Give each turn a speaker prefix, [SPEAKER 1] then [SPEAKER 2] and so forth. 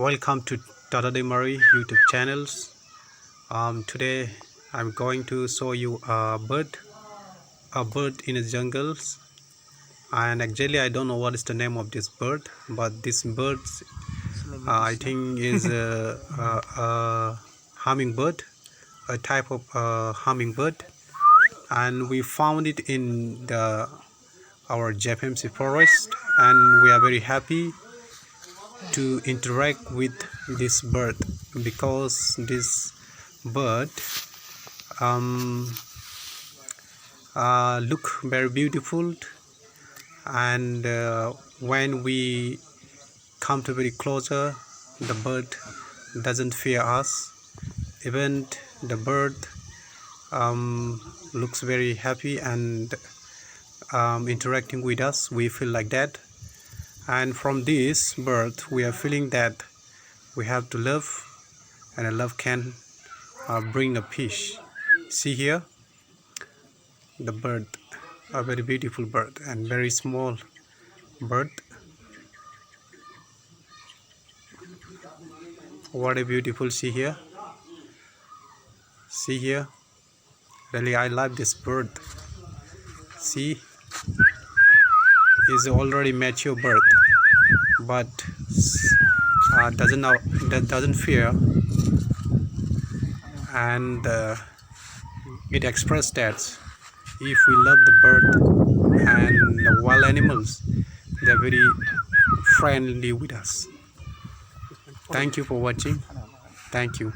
[SPEAKER 1] Welcome to Tata De Murray YouTube channels. Today I'm going to show you a bird in the jungles. And actually I don't know what is the name of this bird, but this bird I think is a hummingbird, a type of hummingbird, and we found it in our JFMC forest, and we are very happy to interact with this bird because this bird look very beautiful, and when we come to very closer, the bird doesn't fear us. Even the bird looks very happy and interacting with us. We feel like that, and from this bird we are feeling that we have to love, and a love can bring a peace. See here, the bird, a very beautiful bird and very small bird. What a beautiful, see here, really I love this bird. See, is already mature bird, but doesn't fear, and it expressed that if we love the bird and the wild animals, they're very friendly with us. Thank you for watching. Thank you.